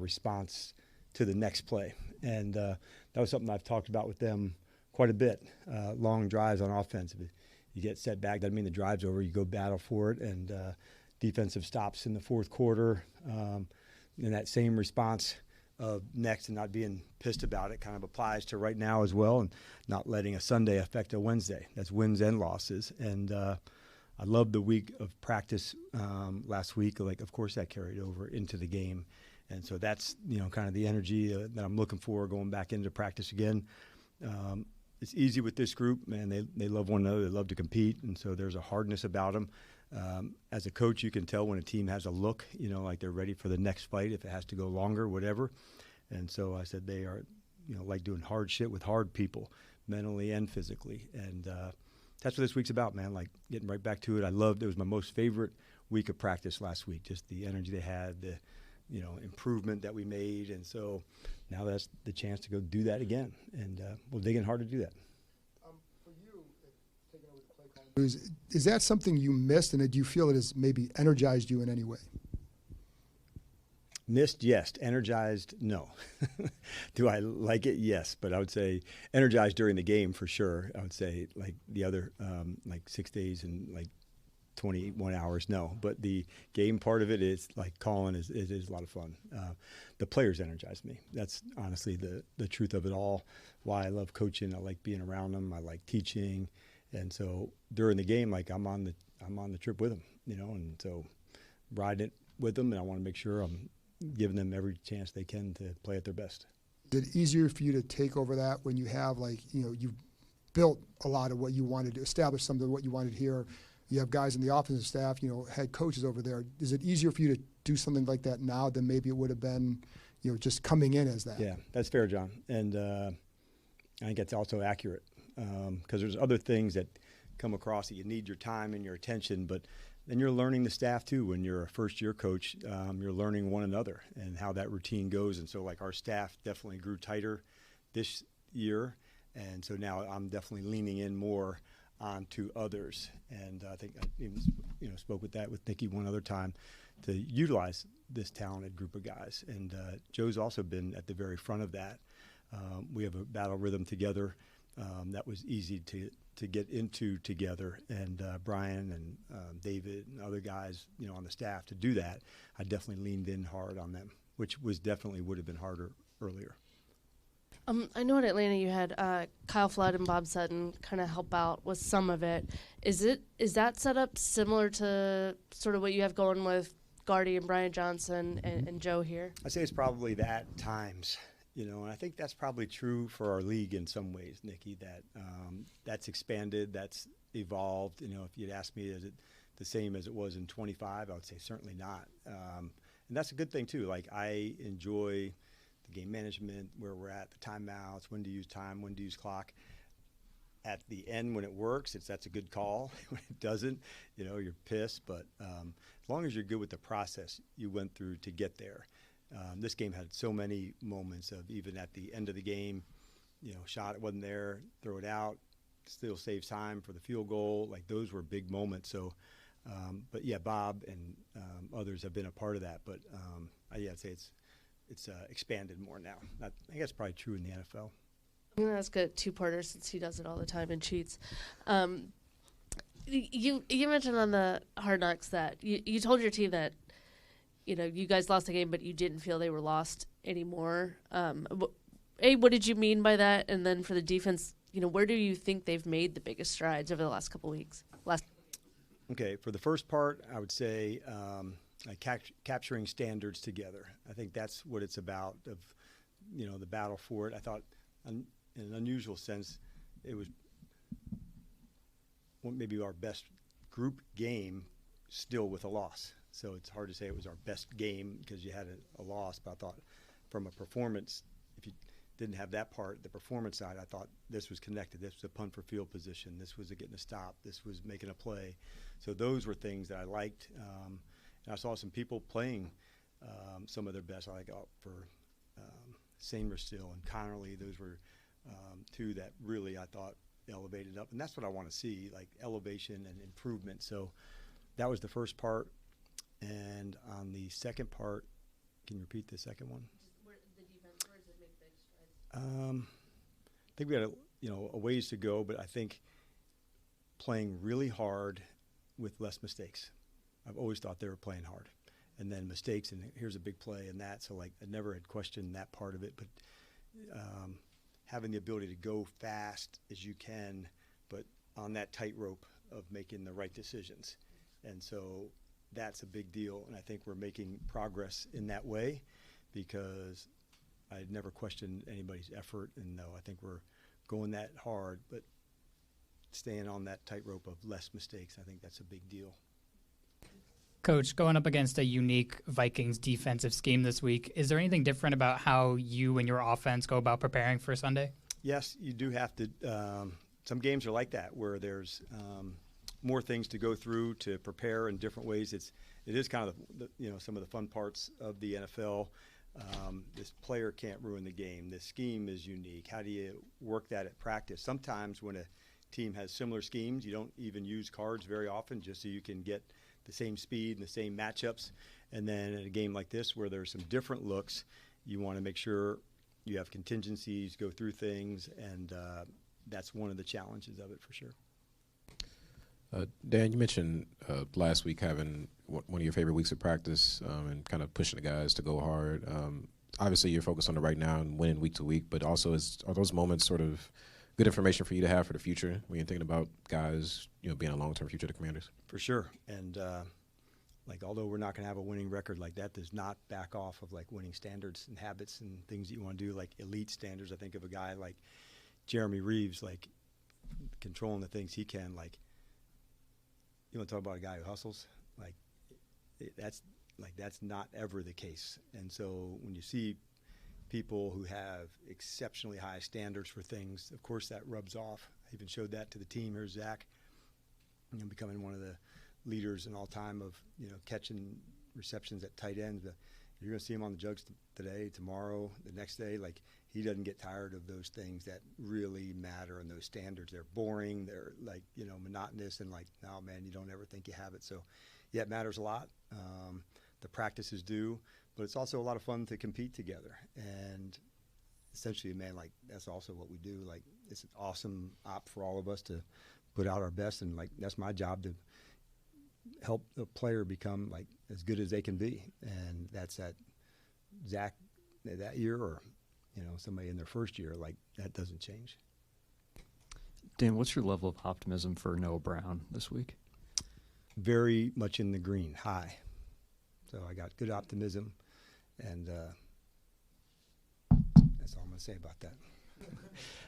response to the next play. And that was something I've talked about with them quite a bit. Long drives on offense. If you get set back, doesn't mean the drive's over. You go battle for it. And defensive stops in the fourth quarter. And that same response of next and not being pissed about it kind of applies to right now as well, and not letting a Sunday affect a Wednesday. That's wins and losses. And I loved the week of practice last week. Like, of course, that carried over into the game. And so that's, kind of the energy that I'm looking for going back into practice again. It's easy with this group, man. They love one another. They love to compete, and so there's a hardness about them. As a coach, you can tell when a team has a look, like they're ready for the next fight, if it has to go longer, whatever. And so I said they are, like doing hard shit with hard people, mentally and physically. And that's what this week's about, man, like getting right back to it. It was my most favorite week of practice last week, just the energy they had, the improvement that we made. And so now that's the chance to go do that again. And we'll dig in hard to do that. For you, taking over the play calling, is that something you missed, and do you feel it has maybe energized you in any way? Missed, yes. Energized, no. Do I like it? Yes. But I would say energized during the game for sure. I would say like the other, like 6 days and like 21 hours, no. But the game part of it is like calling it is a lot of fun. The players energize me. That's honestly the truth of it all. Why I love coaching. I like being around them. I like teaching. And so during the game, like I'm on the trip with them, and so riding it with them, and I want to make sure I'm giving them every chance they can to play at their best. Is it easier for you to take over that when you have, like, you've built a lot of what you wanted to establish, some of what you wanted here? You have guys in the offensive staff, head coaches over there. Is it easier for you to do something like that now than maybe it would have been, just coming in as that? Yeah, that's fair, John. And I think that's also accurate because there's other things that come across that you need your time and your attention, but then you're learning the staff too. When you're a first-year coach, you're learning one another and how that routine goes. And so, like, our staff definitely grew tighter this year, and so now I'm definitely leaning in more onto others. And I think I even spoke with Nikki one other time to utilize this talented group of guys. And Joe's also been at the very front of that. We have a battle rhythm together that was easy to get into together, and Brian and David and other guys, on the staff to do that. I definitely leaned in hard on them, which would have been harder earlier. I know in Atlanta you had Kyle Flood and Bob Sutton kind of help out with some of it. Is that set up similar to sort of what you have going with Gardy and Brian Johnson and Joe here? I'd say it's probably that times. And I think that's probably true for our league in some ways, Nikki, that that's expanded, that's evolved. If you'd asked me, is it the same as it was in 25, I would say certainly not. And that's a good thing, too. Like, I enjoy the game management, where we're at, the timeouts, when to use time, when to use clock. At the end, when it works, that's a good call. When it doesn't, you're pissed. But as long as you're good with the process you went through to get there. This game had so many moments of, even at the end of the game, shot it wasn't there, throw it out, still saves time for the field goal. Like, those were big moments. So, but yeah, Bob and others have been a part of that. But I'd say it's expanded more now. I think that's probably true in the NFL. I'm going to ask a two-parter since he does it all the time and cheats. You mentioned on the Hard Knocks that you told your team that you guys lost the game, but you didn't feel they were lost anymore. What did you mean by that? And then for the defense, where do you think they've made the biggest strides over the last couple of weeks? Okay, for the first part, I would say capturing standards together. I think that's what it's about, of the battle for it. I thought, in an unusual sense, it was maybe our best group game still with a loss. So it's hard to say it was our best game because you had a loss. But I thought from a performance, if you didn't have that part, the performance side, I thought this was connected. This was a punt for field position. This was getting a stop. This was making a play. So those were things that I liked. And I saw some people playing some of their best. I like for Sainristil and Connerly. Those were two that really I thought elevated up. And that's what I want to see, like elevation and improvement. So that was the first part. And on the second part, Can you repeat the second one? Just where the defense, where does it make big strides? I think we got a ways to go, but I think playing really hard with less mistakes. I've always thought they were playing hard, and then mistakes, and here's a big play and that. So like I never had questioned that part of it, but having the ability to go fast as you can, but on that tightrope of making the right decisions, and so that's a big deal. And I think we're making progress in that way because I had never questioned anybody's effort, and no, I think we're going that hard, but staying on that tightrope of less mistakes. I think that's a big deal. Coach, going up against a unique Vikings defensive scheme this week, is there anything different about how you and your offense go about preparing for Sunday? Yes, you do have to. Some games are like that where there's more things to go through to prepare in different ways. It is kind of some of the fun parts of the NFL. This player can't ruin the game. This scheme is unique. How do you work that at practice? Sometimes when a team has similar schemes, you don't even use cards very often just so you can get the same speed and the same matchups. And then in a game like this where there's some different looks, you want to make sure you have contingencies, go through things, and that's one of the challenges of it for sure. Dan, you mentioned last week having one of your favorite weeks of practice and kind of pushing the guys to go hard. Obviously, you're focused on the right now and winning week to week, but also are those moments sort of good information for you to have for the future when you're thinking about guys, being a long-term future of the Commanders? For sure. And although we're not going to have a winning record like that, does not back off of like winning standards and habits and things that you want to do, like elite standards. I think of a guy like Jeremy Reeves, like controlling the things he can. Like, you want to talk about a guy who hustles? That's not ever the case. And so when you see people who have exceptionally high standards for things, of course that rubs off. I even showed that to the team. Here's Zach, becoming one of the leaders in all time of catching receptions at tight ends. But you're going to see him on the jugs today, tomorrow, the next day. Like, he doesn't get tired of those things that really matter and those standards. They're boring. They're monotonous, and no, man, you don't ever think you have it. So yeah, it matters a lot. The practices do, but it's also a lot of fun to compete together. And essentially, man, that's also what we do. It's an awesome op for all of us to put out our best, and that's my job, to help the player become as good as they can be. And that's at Zach that year, or somebody in their first year. That doesn't change. Dan, what's your level of optimism for Noah Brown this week? Very much in the green, high. So I got good optimism, and that's all I'm going to say about that.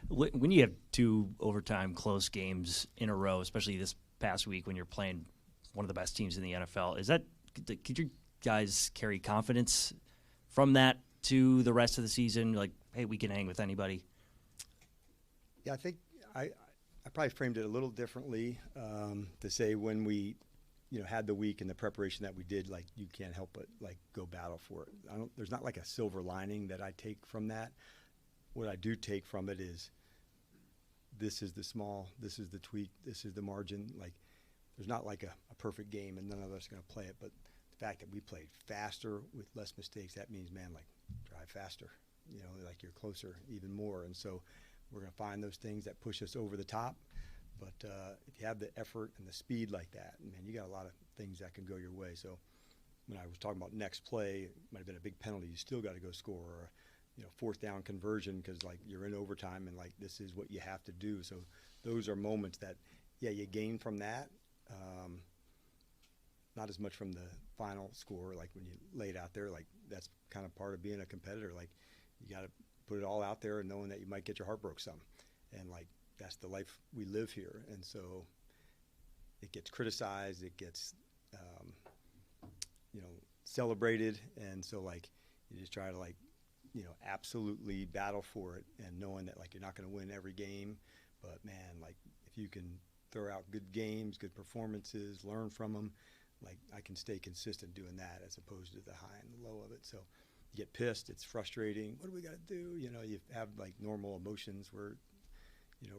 When you have two overtime close games in a row, especially this past week when you're playing one of the best teams in the NFL, could you guys carry confidence from that to the rest of the season? Hey, we can hang with anybody. Yeah, I think I probably framed it a little differently to say when we had the week and the preparation that we did, you can't help but go battle for it. There's not a silver lining that I take from that. What I do take from it is this is the small, this is the tweak, this is the margin. There's not a perfect game, and none of us are going to play it, but the fact that we played faster with less mistakes, that means, man, drive faster. You're closer even more. And so we're going to find those things that push us over the top. But if you have the effort and the speed like that, man, you got a lot of things that can go your way. So when I was talking about next play, it might have been a big penalty. You still got to go score, or fourth down conversion, because you're in overtime and this is what you have to do. So those are moments that, yeah, you gain from that. Not as much from the final score, when you lay it out there. That's kind of part of being a competitor. You got to put it all out there, and knowing that you might get your heart broke some. And that's the life we live here. And so it gets criticized, it gets celebrated, and so you just try to absolutely battle for it, and knowing that you're not going to win every game, but man, if you can throw out good games, good performances, learn from them, I can stay consistent doing that as opposed to the high and the low of it. So you get pissed, it's frustrating. What do we got to do? You have normal emotions. We're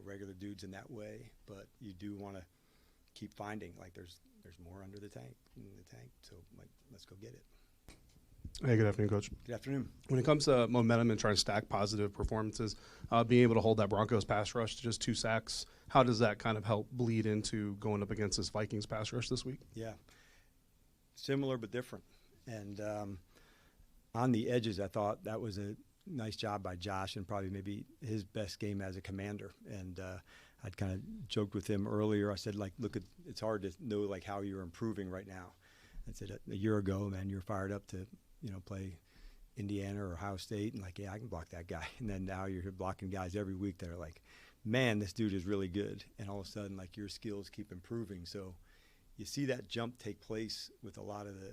regular dudes in that way, but you do want to keep finding there's more under the tank, so let's go get it. Hey, good afternoon, Coach. Good afternoon. When it comes to momentum and trying to stack positive performances, being able to hold that Broncos pass rush to just 2 sacks, how does that kind of help bleed into going up against this Vikings pass rush this week? Yeah, similar but different. And on the edges, I thought that was a nice job by Josh and probably maybe his best game as a commander. And I'd kind of joked with him earlier. I said, like, look, it's hard to know, like, how you're improving right now. I said, a year ago, man, you're fired up to, play Indiana or Ohio State, and like, yeah, I can block that guy. And then now you're blocking guys every week that are like, man, this dude is really good. And all of a sudden, like, your skills keep improving. So you see that jump take place with a lot of the,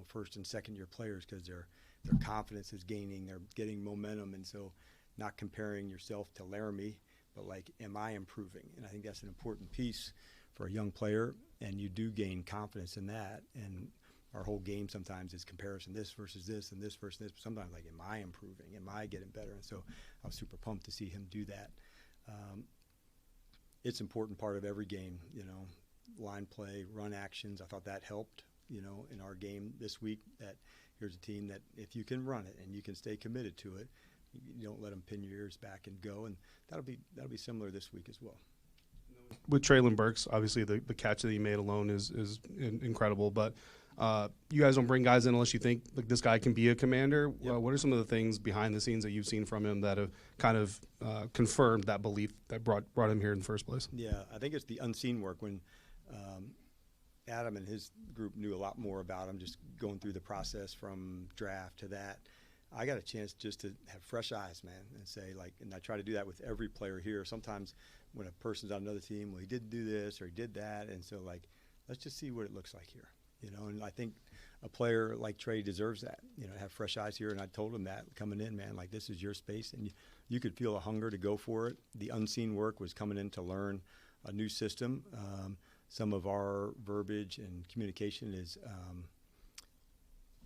first and second year players because their confidence is gaining, they're getting momentum. And so not comparing yourself to Laramie, but like, am I improving? And I think that's an important piece for a young player, and you do gain confidence in that. And our whole game sometimes is comparison, this versus this and this versus this. But sometimes, like, am I improving? Am I getting better? And so I was super pumped to see him do that. It's an important part of every game, line play, run actions. I thought that helped, in our game this week, that here's a team that if you can run it and you can stay committed to it, you don't let them pin your ears back and go. And that'll be similar this week as well. With Traylon Burks, obviously the catch that he made alone is incredible, but you guys don't bring guys in unless you think like this guy can be a commander. Yep. What are some of the things behind the scenes that you've seen from him that have kind of confirmed that belief that brought him here in the first place? Yeah, I think it's the unseen work when Adam and his group knew a lot more about him, just going through the process from draft to that. I got a chance just to have fresh eyes, man, and say, like, and I try to do that with every player here. Sometimes when a person's on another team, well, he did do this or he did that, and so, like, let's just see what it looks like here, and I think a player like Trey deserves that, have fresh eyes here, and I told him that coming in, man, like, this is your space, and you could feel a hunger to go for it. The unseen work was coming in to learn a new system. Some of our verbiage and communication is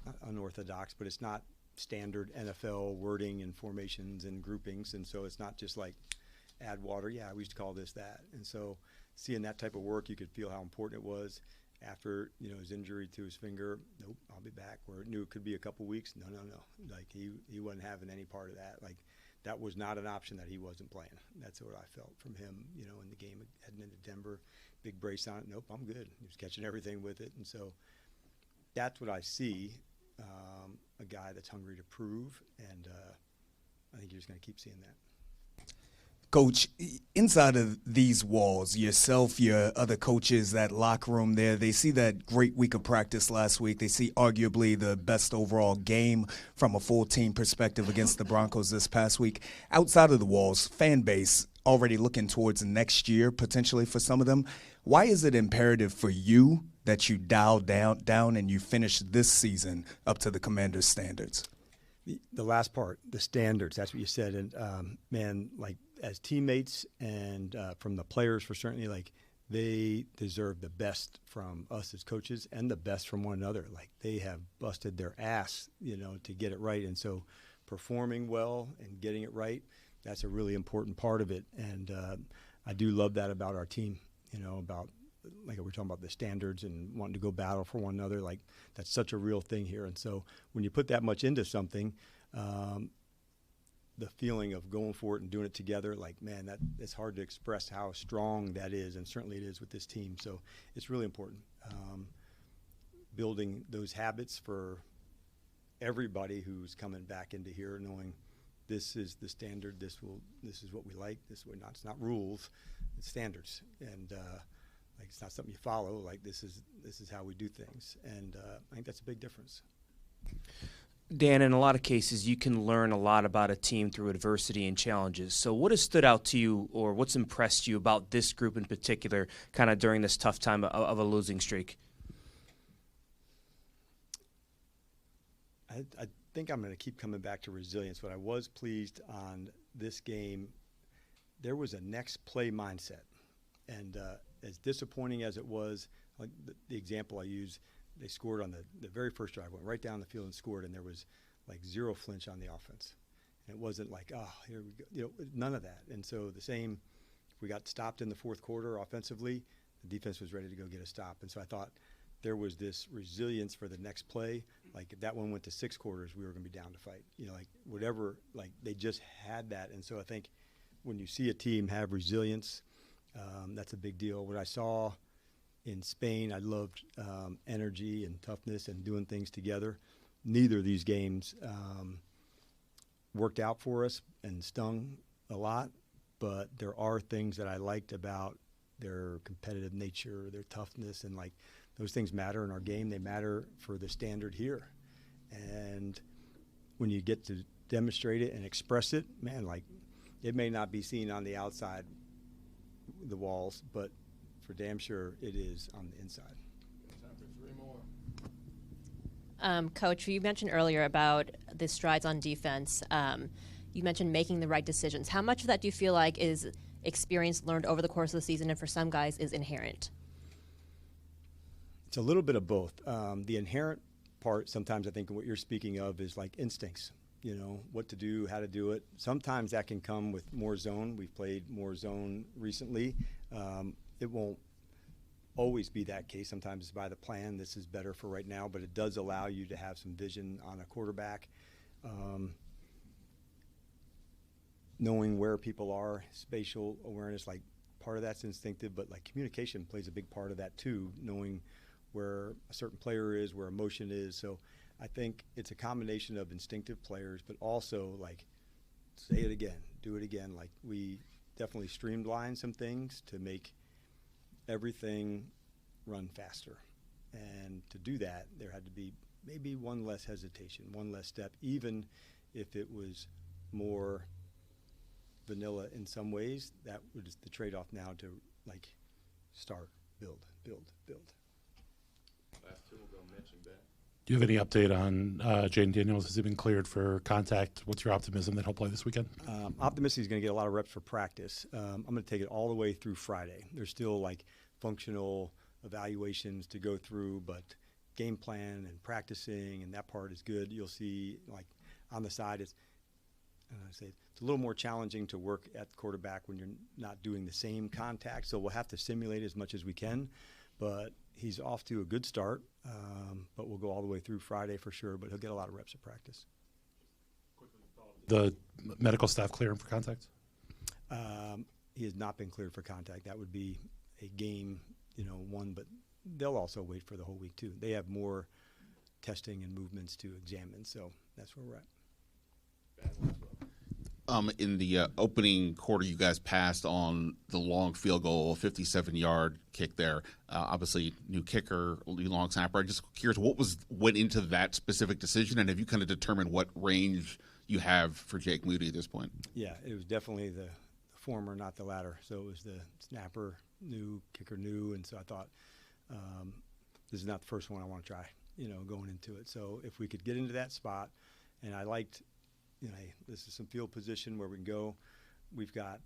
not unorthodox, but it's not standard NFL wording and formations and groupings, and so it's not just like add water. Yeah, we used to call this that. And so seeing that type of work, you could feel how important it was. After his injury to his finger, nope, I'll be back. Where it knew it could be a couple weeks, no. Like he wasn't having any part of that. Like that was not an option that he wasn't playing. That's what I felt from him. In the game heading into Denver, big brace on it. Nope, I'm good. He was catching everything with it, and so that's what I see. A guy that's hungry to prove, and I think you're just going to keep seeing that. Coach, inside of these walls, yourself, your other coaches, that locker room there, they see that great week of practice last week. They see arguably the best overall game from a full team perspective against the Broncos this past week. Outside of the walls, fan base already looking towards next year potentially for some of them. Why is it imperative for you that you dial down and you finish this season up to the Commander's standards? The last part, the standards, that's what you said. And, man, like as teammates and from the players for certainly, like they deserve the best from us as coaches and the best from one another. Like they have busted their ass, to get it right. And so performing well and getting it right, that's a really important part of it. And I do love that about our team, about like we're talking about the standards and wanting to go battle for one another. Like that's such a real thing here. And so when you put that much into something, the feeling of going for it and doing it together, like, man, that it's hard to express how strong that is. And certainly it is with this team. So it's really important. Building those habits for everybody who's coming back into here, knowing this is the standard. This is what we like. This is what not. It's not rules. It's standards. And, like it's not something you follow. Like this is how we do things, and I think that's a big difference. Dan, in a lot of cases, you can learn a lot about a team through adversity and challenges. So what has stood out to you, or what's impressed you about this group in particular, kind of during this tough time of a losing streak? I think I'm going to keep coming back to resilience. But I was pleased on this game. There was a next play mindset, and as disappointing as it was, like the example I use, they scored on the very first drive, went right down the field and scored, and there was like zero flinch on the offense. And it wasn't like, oh, here we go, none of that. And so the same, we got stopped in the fourth quarter offensively, the defense was ready to go get a stop. And so I thought there was this resilience for the next play. Like if that one went to 6 quarters, we were going to be down to fight. Like whatever, like they just had that. And so I think when you see a team have resilience, that's a big deal. What I saw in Spain, I loved energy and toughness and doing things together. Neither of these games worked out for us and stung a lot, but there are things that I liked about their competitive nature, their toughness, and like those things matter in our game. They matter for the standard here. And when you get to demonstrate it and express it, man, like it may not be seen on the outside, the walls, but for damn sure it is on the inside. Time for 3 more. Coach, you mentioned earlier about the strides on defense. You mentioned making the right decisions. How much of that do you feel like is experience learned over the course of the season and for some guys is inherent? It's a little bit of both. The inherent part, sometimes I think what you're speaking of is like instincts, you know, what to do, how to do it. Sometimes that can come with more zone. We've played more zone recently. It won't always be that case. Sometimes it's by the plan. This is better for right now, but it does allow you to have some vision on a quarterback. Knowing where people are, spatial awareness, like part of that's instinctive, but like communication plays a big part of that too, knowing where a certain player is, where emotion is. So I think it's a combination of instinctive players, but also like say it again, do it again. Like we definitely streamlined some things to make everything run faster. And to do that, there had to be maybe one less hesitation, one less step, even if it was more vanilla in some ways. That was the trade-off now to like start, build. Last 2 will go Mitch and Ben. Do you have any update on Jaden Daniels? Has he been cleared for contact? What's your optimism that he'll play this weekend? Optimistic he's going to get a lot of reps for practice. I'm going to take it all the way through Friday. There's still like functional evaluations to go through, but game plan and practicing and that part is good. You'll see like on the side it's a little more challenging to work at quarterback when you're not doing the same contact. So we'll have to simulate as much as we can, but he's off to a good start. But we'll go all the way through Friday for sure, but he'll get a lot of reps at practice. The medical staff clear him for contact? He has not been cleared for contact. That would be a game, one, but they'll also wait for the whole week too. They have more testing and movements to examine, so that's where we're at. In the opening quarter, you guys passed on the long field goal, 57-yard kick there. Obviously, new kicker, new long snapper. I'm just curious, what went into that specific decision, and have you kind of determined what range you have for Jake Moody at this point? Yeah, it was definitely the former, not the latter. So it was the snapper new, kicker new, and so I thought this is not the first one I want to try, going into it. So if we could get into that spot, and I liked – this is some field position where we can go. We've got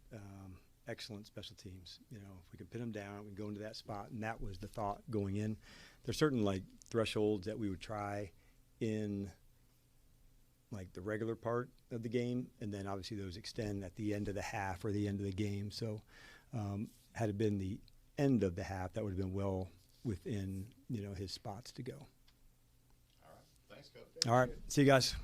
excellent special teams. If we can pin them down, we can go into that spot, and that was the thought going in. There's certain thresholds that we would try in the regular part of the game, and then obviously those extend at the end of the half or the end of the game. So had it been the end of the half, that would have been well within his spots to go. All right, thanks, Coach. All right, see you guys.